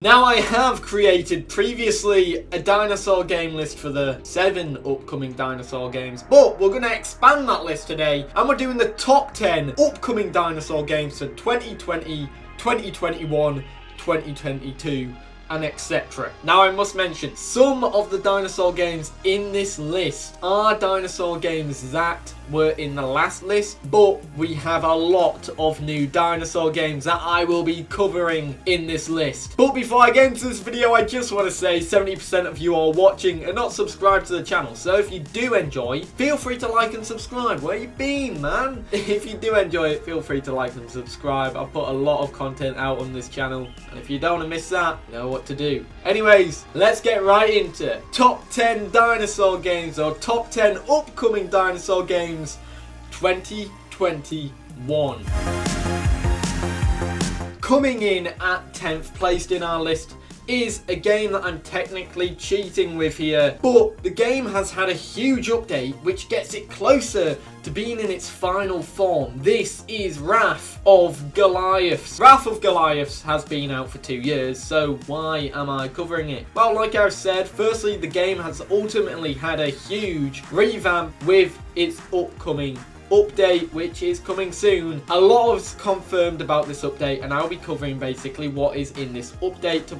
Now, I have created previously a dinosaur game list for the 7 upcoming dinosaur games, but we're going to expand that list today and we're doing the top 10 upcoming dinosaur games for 2020, 2021, 2022 and etc. Now, I must mention, some of the dinosaur games in this list are dinosaur games that were in the last list, but we have a lot of new dinosaur games that I will be covering in this list. But before I get into this video, I just want to say 70% of you are watching and not subscribed to the channel, so if you do enjoy, feel free to like and subscribe. Where you been, man? If you do enjoy it, feel free to like and subscribe. I've put a lot of content out on this channel, and if you don't want to miss that, you know what to do. Anyways, let's get right into it. Top 10 dinosaur games, or top 10 upcoming dinosaur games 2021. Coming in at 10th placed in our list is a game that I'm technically cheating with here, but the game has had a huge update which gets it closer to being in its final form. This is Wrath of Goliaths. Wrath of Goliaths has been out for 2 years, so why am I covering it? Well, like I've said, firstly, the game has ultimately had a huge revamp with its upcoming update, which is coming soon. A lot is confirmed about this update, and I'll be covering basically what is in this update. To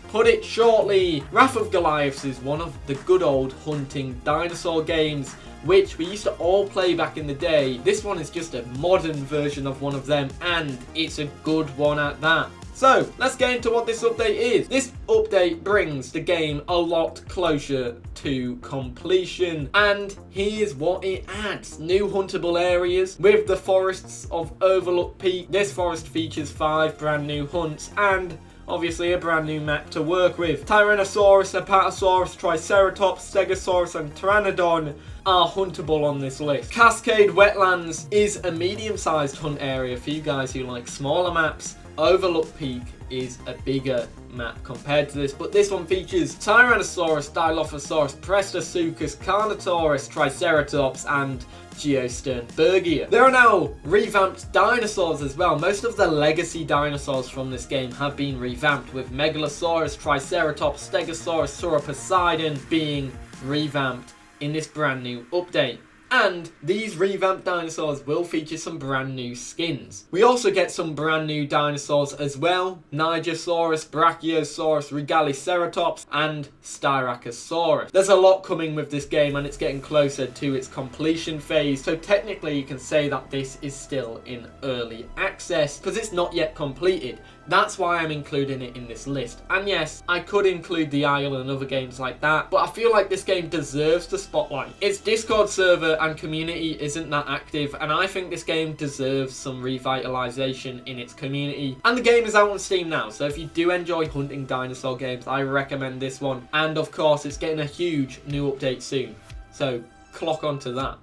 put it shortly, Wrath of Goliaths is one of the good old hunting dinosaur games which we used to all play back in the day. This one is just a modern version of one of them, and it's a good one at that. So, let's get into what this update is. This update brings the game a lot closer to completion, and here's what it adds. New huntable areas with the forests of Overlook Peak. This forest features 5 brand new hunts and obviously a brand new map to work with. Tyrannosaurus, Apatosaurus, Triceratops, Stegosaurus and Pteranodon are huntable on this list. Cascade Wetlands is a medium-sized hunt area for you guys who like smaller maps. Overlook Peak is a bigger map compared to this, but this one features Tyrannosaurus, Dilophosaurus, Prestosuchus, Carnotaurus, Triceratops and Geosternbergia. There are now revamped dinosaurs as well. Most of the legacy dinosaurs from this game have been revamped, with Megalosaurus, Triceratops, Stegosaurus, Sauroposeidon being revamped in this brand new update. And these revamped dinosaurs will feature some brand new skins. We also get some brand new dinosaurs as well. Nigersaurus, Brachiosaurus, Regaliceratops and Styracosaurus. There's a lot coming with this game, and it's getting closer to its completion phase. So technically you can say that this is still in early access because it's not yet completed. That's why I'm including it in this list. And yes, I could include the Isle and other games like that, but I feel like this game deserves the spotlight. Its Discord server and community isn't that active, and I think this game deserves some revitalization in its community. And the game is out on Steam now, so if you do enjoy hunting dinosaur games, I recommend this one. And of course, it's getting a huge new update soon, so clock on to that.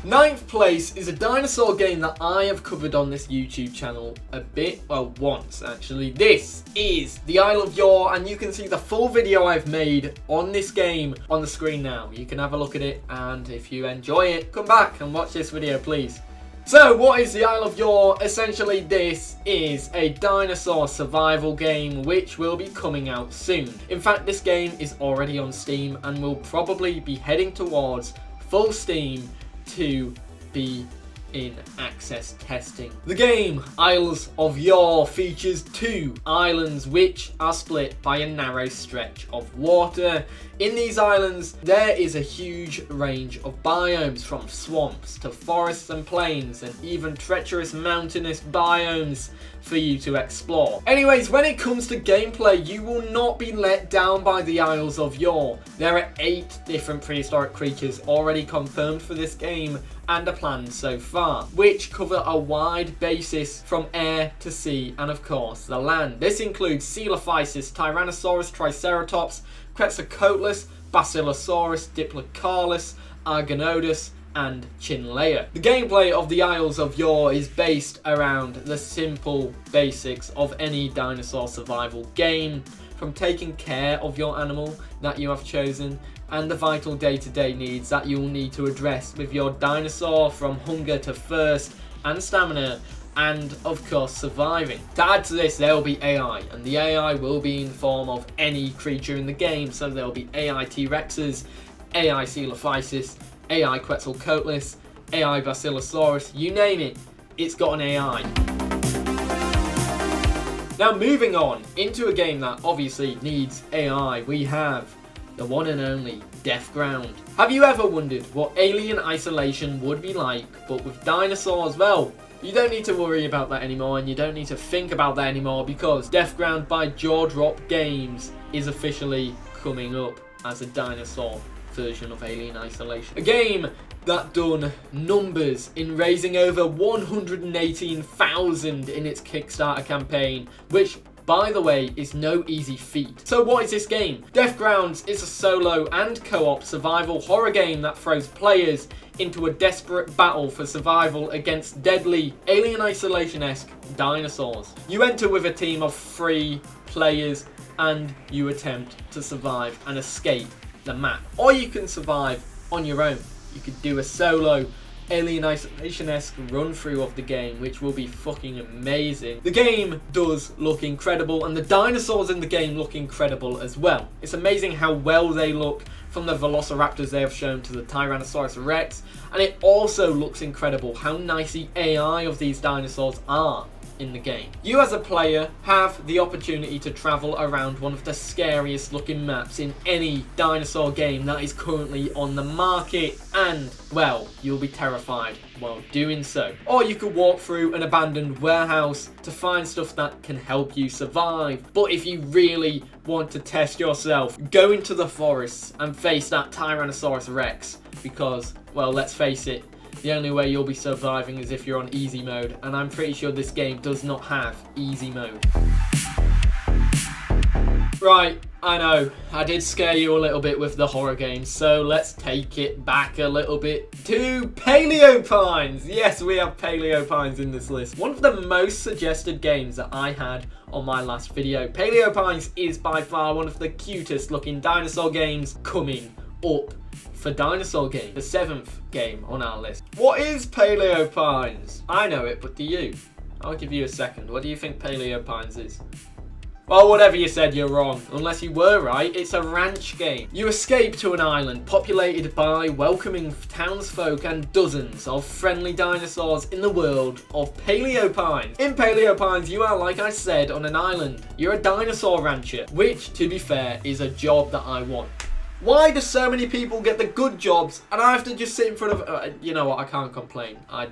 9th place is a dinosaur game that I have covered on this YouTube channel a bit, well, once actually. This is the Isle of Yore, and you can see the full video I've made on this game on the screen now. You can have a look at it, and if you enjoy it, come back and watch this video, please. So, what is the Isle of Yore? Essentially, this is a dinosaur survival game which will be coming out soon. In fact, this game is already on Steam and will probably be heading towards full Steam to be in access testing. The game, Isles of Yore, features 2 islands which are split by a narrow stretch of water. In these islands, there is a huge range of biomes, from swamps to forests and plains, and even treacherous mountainous biomes for you to explore. Anyways, when it comes to gameplay, you will not be let down by the Isles of Yore. There are 8 different prehistoric creatures already confirmed for this game and are planned so far, which cover a wide basis from air to sea and of course the land. This includes Coelophysis, Tyrannosaurus, Triceratops, Quetzalcoatlus, Basilosaurus, Diplocaulus, Argonodus, and Chinlea. The gameplay of the Isles of Yore is based around the simple basics of any dinosaur survival game, from taking care of your animal that you have chosen and the vital day-to-day needs that you'll need to address with your dinosaur, from hunger to thirst and stamina, and of course surviving. To add to this, there will be AI, and the AI will be in the form of any creature in the game. So there will be AI T-Rexes, AI Coelophysis, AI Quetzalcoatlus, AI Basilosaurus, you name it, it's got an AI. Now moving on into a game that obviously needs AI, we have the one and only Death Ground. Have you ever wondered what Alien Isolation would be like, but with dinosaurs? Well, you don't need to worry about that anymore, and you don't need to think about that anymore, because Death Ground by Jaw Drop Games is officially coming up as a dinosaur version of Alien Isolation. A game that done numbers in raising over 118,000 in its Kickstarter campaign, which by the way is no easy feat. So what is this game? Death Grounds is a solo and co-op survival horror game that throws players into a desperate battle for survival against deadly Alien Isolation-esque dinosaurs. You enter with a team of 3 players and you attempt to survive and escape the map. Or you can survive on your own. You could do a solo Alien Isolation-esque run through of the game, which will be fucking amazing. The game does look incredible, and the dinosaurs in the game look incredible as well. It's amazing how well they look, from the Velociraptors they have shown to the Tyrannosaurus Rex, and it also looks incredible how nice the AI of these dinosaurs are in the game. You as a player have the opportunity to travel around one of the scariest looking maps in any dinosaur game that is currently on the market, and well, you'll be terrified while doing so. Or you could walk through an abandoned warehouse to find stuff that can help you survive. But if you really want to test yourself, go into the forests and face that Tyrannosaurus Rex, because, well, let's face it, the only way you'll be surviving is if you're on easy mode, and I'm pretty sure this game does not have easy mode. Right, I know, I did scare you a little bit with the horror games, so let's take it back a little bit to Paleopines. Yes, we have Paleopines in this list. One of the most suggested games that I had on my last video. Paleopines is by far one of the cutest looking dinosaur games coming up for dinosaur game, the 7th game on our list. What is Paleopines? I know it, but do you? I'll give you a second. What do you think Paleopines is? Well, whatever you said, you're wrong. Unless you were right, it's a ranch game. You escape to an island populated by welcoming townsfolk and dozens of friendly dinosaurs in the world of Paleopines. In Paleopines, you are, like I said, on an island. You're a dinosaur rancher, which, to be fair, is a job that I want. Why do so many people get the good jobs and I have to just sit in front of... you know what, I can't complain. I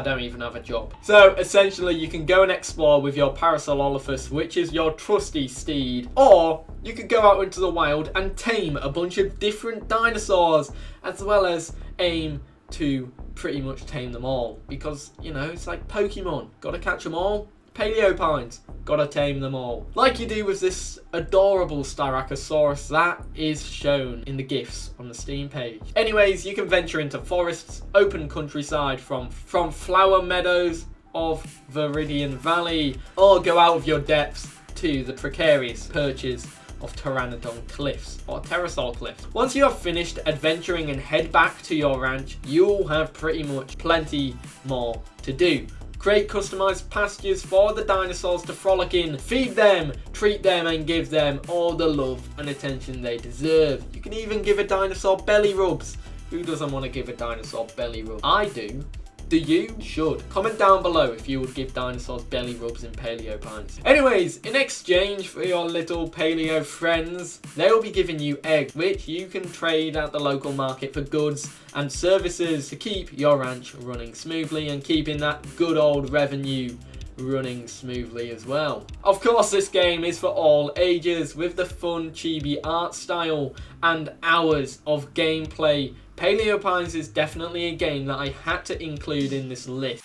don't even have a job. So essentially you can go and explore with your Parasaurolophus, which is your trusty steed, or you could go out into the wild and tame a bunch of different dinosaurs, as well as aim to pretty much tame them all, because, you know, it's like Pokemon. Gotta catch them all. Paleopines, gotta tame them all. Like you do with this adorable Styracosaurus that is shown in the GIFs on the Steam page. Anyways, you can venture into forests, open countryside from flower meadows of Viridian Valley, or go out of your depths to the precarious perches of Pteranodon Cliffs or Pterosaur Cliffs. Once you have finished adventuring and head back to your ranch, you'll have pretty much plenty more to do. Create customized pastures for the dinosaurs to frolic in, feed them, treat them, and give them all the love and attention they deserve. You can even give a dinosaur belly rubs. Who doesn't want to give a dinosaur belly rub? I do. Do you? Should. Comment down below if you would give dinosaurs belly rubs in Paleopines. Anyways, in exchange for your little paleo friends, they will be giving you eggs, which you can trade at the local market for goods and services to keep your ranch running smoothly and keeping that good old revenue running smoothly as well. Of course, this game is for all ages with the fun chibi art style and hours of gameplay. Paleopines is definitely a game that I had to include in this list.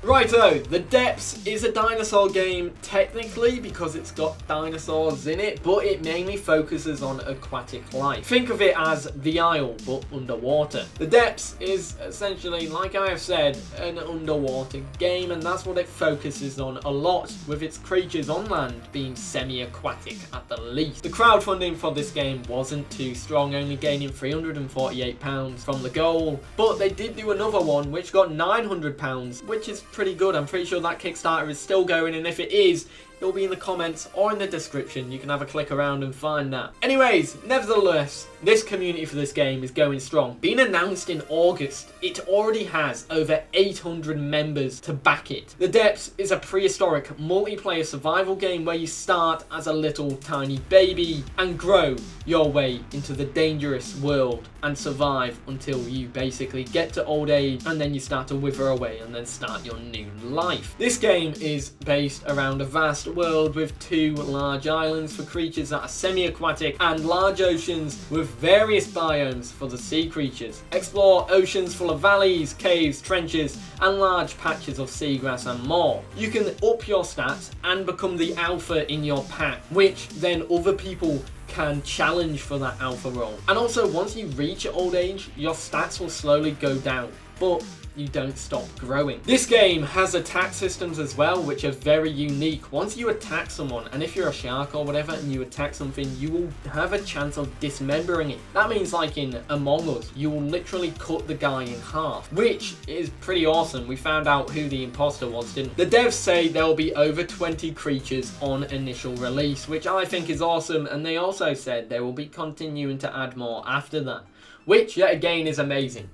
Righto, The Depths is a dinosaur game technically because it's got dinosaurs in it, but it mainly focuses on aquatic life. Think of it as The Isle, but underwater. The Depths is essentially, like I have said, an underwater game, and that's what it focuses on a lot, with its creatures on land being semi-aquatic at the least. The crowdfunding for this game wasn't too strong, only gaining £348 from the goal, but they did do another one which got £900, which is pretty good. I'm pretty sure that Kickstarter is still going, and if it is, it'll be in the comments or in the description. You can have a click around and find that. Anyways, nevertheless, this community for this game is going strong. Being announced in August, it already has over 800 members to back it. The Depths is a prehistoric multiplayer survival game where you start as a little tiny baby and grow your way into the dangerous world and survive until you basically get to old age, and then you start to wither away and then start your new life. This game is based around a vast world with 2 large islands for creatures that are semi-aquatic and large oceans with various biomes for the sea creatures. Explore oceans full of valleys, caves, trenches, and large patches of seagrass and more. You can up your stats and become the alpha in your pack, which then other people can challenge for that alpha role. And also, once you reach old age, your stats will slowly go down, but you don't stop growing. This game has attack systems as well, which are very unique. Once you attack someone, and if you're a shark or whatever and you attack something, you will have a chance of dismembering it. That means, like in Among Us, you will literally cut the guy in half, which is pretty awesome. We found out who the imposter was, didn't we? The devs say there will be over 20 creatures on initial release, which I think is awesome, and they also said they will be continuing to add more after that, which yet again is amazing.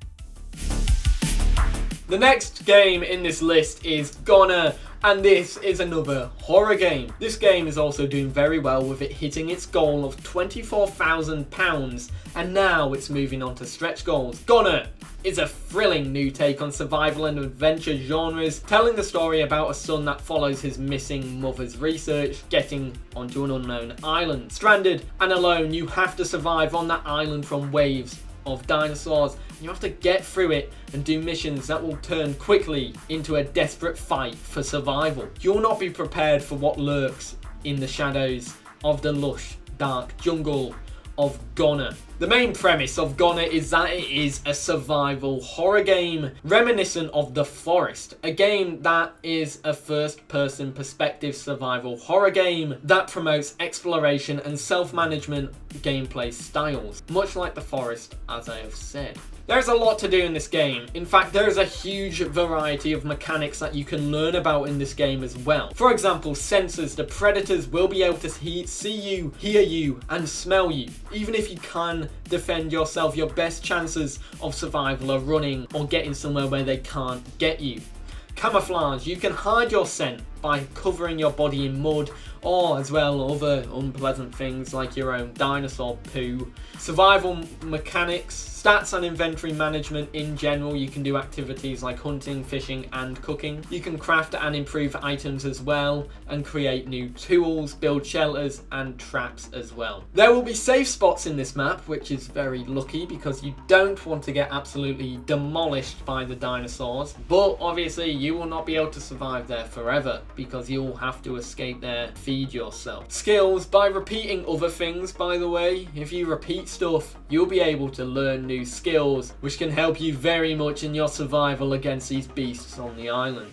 The next game in this list is Goner, and this is another horror game. This game is also doing very well, with it hitting its goal of £24,000, and now it's moving on to stretch goals. Goner is a thrilling new take on survival and adventure genres, telling the story about a son that follows his missing mother's research, getting onto an unknown island. Stranded and alone, you have to survive on that island from waves of dinosaurs. You have to get through it and do missions that will turn quickly into a desperate fight for survival. You'll not be prepared for what lurks in the shadows of the lush, dark jungle of Goner. The main premise of Goner is that it is a survival horror game reminiscent of The Forest, a game that is a first-person perspective survival horror game that promotes exploration and self-management gameplay styles, much like The Forest, as I have said. There's a lot to do in this game. In fact, there is a huge variety of mechanics that you can learn about in this game as well. For example, sensors. The predators will be able to see you, hear you, and smell you. Even if you can defend yourself, your best chances of survival are running or getting somewhere where they can't get you. Camouflage. You can hide your scent by covering your body in mud, or as well other unpleasant things like your own dinosaur poo. Survival mechanics, stats and inventory management in general. You can do activities like hunting, fishing and cooking. You can craft and improve items as well, and create new tools, build shelters and traps as well. There will be safe spots in this map, which is very lucky because you don't want to get absolutely demolished by the dinosaurs, but obviously you will not be able to survive there forever because you'll have to escape there, feed yourself. Skills. By repeating other things, by the way, if you repeat stuff, you'll be able to learn new skills, which can help you very much in your survival against these beasts on the island.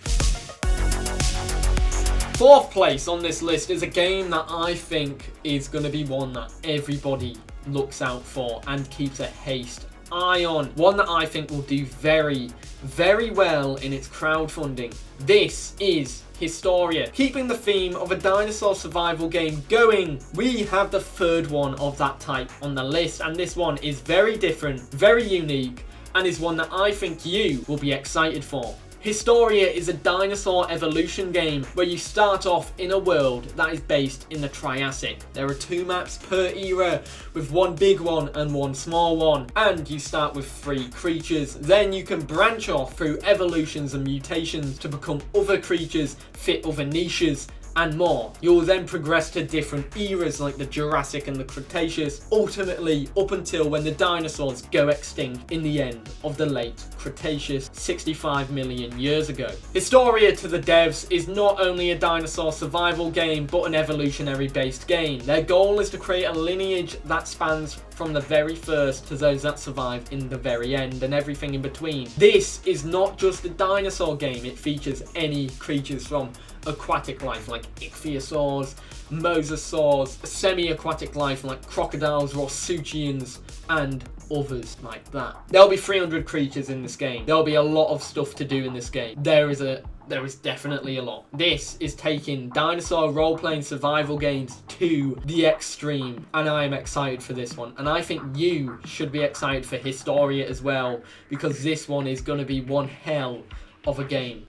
Fourth place on this list is a game that I think is going to be one that everybody looks out for and keeps a haste eye on. One that I think will do very, very well in its crowdfunding. This is Historia. Keeping the theme of a dinosaur survival game going, we have the third one of that type on the list, and this one is very different, very unique, and is one that I think you will be excited for. Historia is a dinosaur evolution game where you start off in a world that is based in the Triassic. There are 2 maps per era, with one big one and one small one, and you start with 3 creatures. Then you can branch off through evolutions and mutations to become other creatures, fit other niches, and more. You'll then progress to different eras like the Jurassic and the Cretaceous, ultimately up until when the dinosaurs go extinct in the end of the late Cretaceous 65 million years ago. Historia to the devs is not only a dinosaur survival game but an evolutionary based game. Their goal is to create a lineage that spans from the very first to those that survive in the very end and everything in between. This is not just a dinosaur game, it features any creatures from aquatic life like ichthyosaurs, mosasaurs, semi-aquatic life like crocodiles, rossuchians, and others like that. There'll be 300 creatures in this game. There'll be a lot of stuff to do in this game. There is definitely a lot. This is taking dinosaur role-playing survival games to the extreme, and I am excited for this one. And I think you should be excited for Historia as well, because this one is going to be one hell of a game.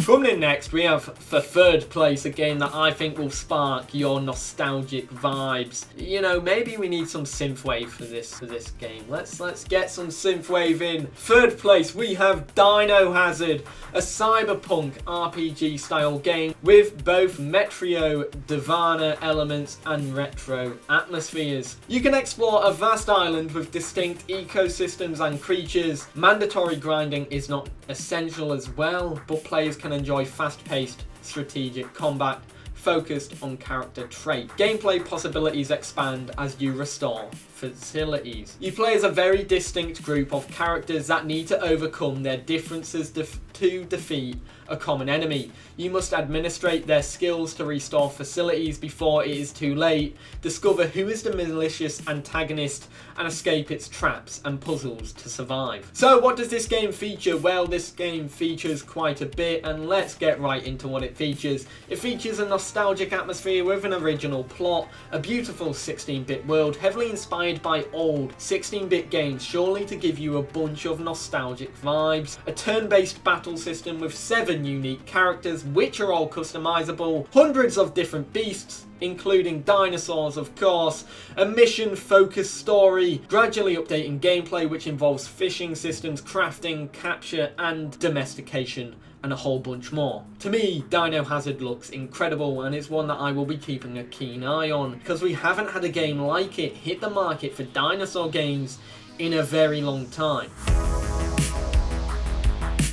Coming in next, we have for third place a game that I think will spark your nostalgic vibes. You know, maybe we need some synthwave for this game. Let's get some synthwave in. Third place, we have Dino Hazard, a cyberpunk RPG style game with both Metroidvania elements and retro atmospheres. You can explore a vast island with distinct ecosystems and creatures. Mandatory grinding is not essential as well, but players can enjoy fast-paced strategic combat focused on character trait. Gameplay possibilities expand as you restore facilities. You play as a very distinct group of characters that need to overcome their differences to defeat a common enemy. You must administrate their skills to restore facilities before it is too late, discover who is the malicious antagonist, and escape its traps and puzzles to survive. So what does this game feature? Well, this game features quite a bit, and let's get right into what it features. It features a nostalgic atmosphere with an original plot, a beautiful 16-bit world heavily inspired by old 16-bit games, surely to give you a bunch of nostalgic vibes, a turn-based battle system with 7 unique characters which are all customizable, hundreds of different beasts including dinosaurs of course, a mission focused story, gradually updating gameplay which involves fishing systems, crafting, capture and domestication, and a whole bunch more. To me, Dino Hazard looks incredible, and it's one that I will be keeping a keen eye on, because we haven't had a game like it hit the market for dinosaur games in a very long time.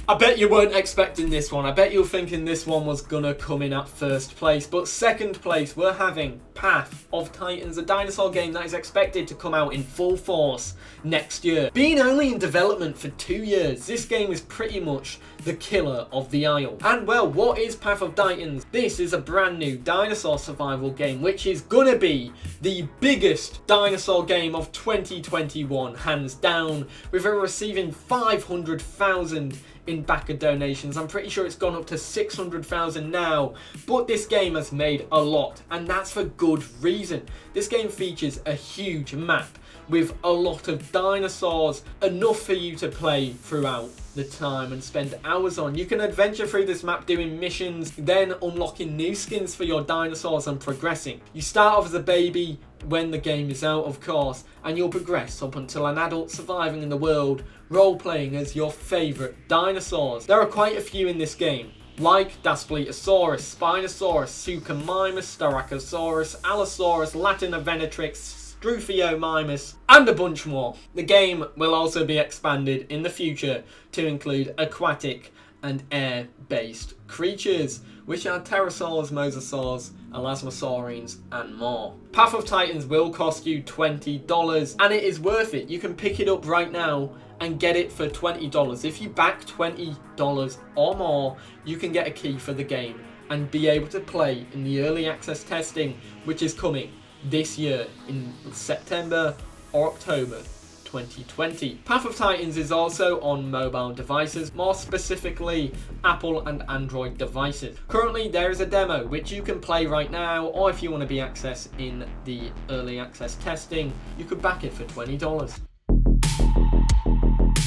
I bet you weren't expecting this one. I bet you were thinking this one was gonna come in at first place. But second place, we're having Path of Titans, a dinosaur game that is expected to come out in full force next year. Being only in development for 2 years, this game is pretty much the killer of the aisle. And well, what is Path of Titans? This is a brand new dinosaur survival game, which is gonna be the biggest dinosaur game of 2021, hands down, with it receiving 500,000 in backer donations. I'm pretty sure it's gone up to 600,000 now, but this game has made a lot, and that's for good reason. This game features a huge map with a lot of dinosaurs, enough for you to play throughout the time and spend hours on. You can adventure through this map doing missions, then unlocking new skins for your dinosaurs and progressing. You start off as a baby when the game is out, of course, and you'll progress up until an adult surviving in the world, role-playing as your favourite dinosaurs. There are quite a few in this game, like Daspletosaurus, Spinosaurus, Suchomimus, Styracosaurus, Allosaurus, Latinovenatrix, Struthiomimus, and a bunch more. The game will also be expanded in the future to include aquatic and air-based creatures, which are pterosaurs, mosasaurs, elasmosaurines, and more. Path of Titans will cost you $20, and it is worth it. You can pick it up right now and get it for $20. If you back $20 or more, you can get a key for the game and be able to play in the early access testing, which is coming this year in September or October 2020. Path of Titans is also on mobile devices, more specifically Apple and Android devices. Currently there is a demo which you can play right now, or if you want to be access in the early access testing, you could back it for $20.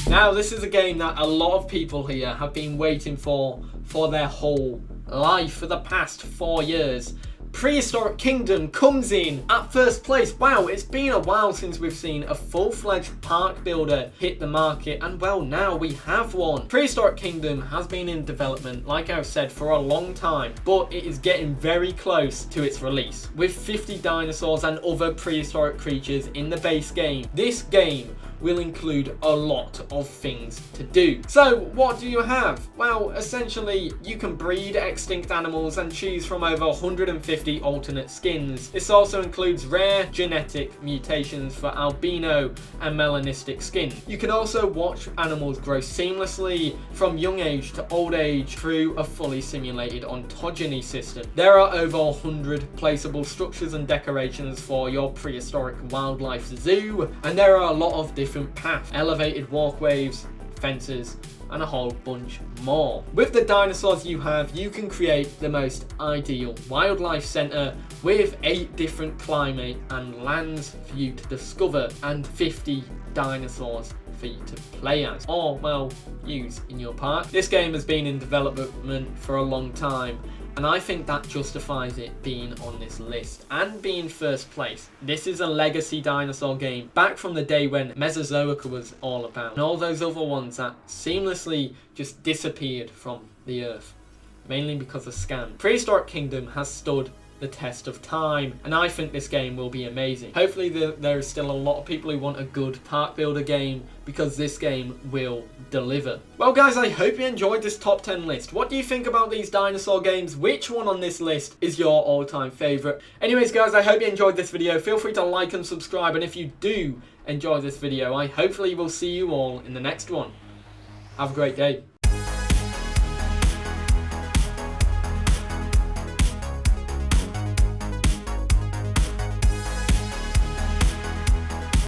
Now this is a game that a lot of people here have been waiting for their whole life, for the past 4 years. Prehistoric Kingdom comes in at first place. Wow, it's been a while since we've seen a full-fledged park builder hit the market, and well, now we have one. Prehistoric Kingdom has been in development, like I've said, for a long time, but it is getting very close to its release. With 50 dinosaurs and other prehistoric creatures in the base game, this game will include a lot of things to do. So what do you have? Well, essentially you can breed extinct animals and choose from over 150 alternate skins. This also includes rare genetic mutations for albino and melanistic skin. You can also watch animals grow seamlessly from young age to old age through a fully simulated ontogeny system. There are over 100 placeable structures and decorations for your prehistoric wildlife zoo, and there are a lot of different paths, elevated walkways, fences, and a whole bunch more. With the dinosaurs you have, you can create the most ideal wildlife center with 8 different climate and lands for you to discover, and 50 dinosaurs for you to play as, or well, use in your park. This game has been in development for a long time, and I think that justifies it being on this list and being first place. This is a legacy dinosaur game back from the day when Mesozoic was all about, and all those other ones that seamlessly just disappeared from the earth, mainly because of scam. Prehistoric Kingdom has stood the test of time, and I think this game will be amazing. Hopefully there is still a lot of people who want a good park builder game, because this game will deliver. Well guys, I hope you enjoyed this top 10 list. What do you think about these dinosaur games? Which one on this list is your all-time favorite? Anyways guys, I hope you enjoyed this video. Feel free to like and subscribe, and if you do enjoy this video, I hopefully will see you all in the next one. Have a great day.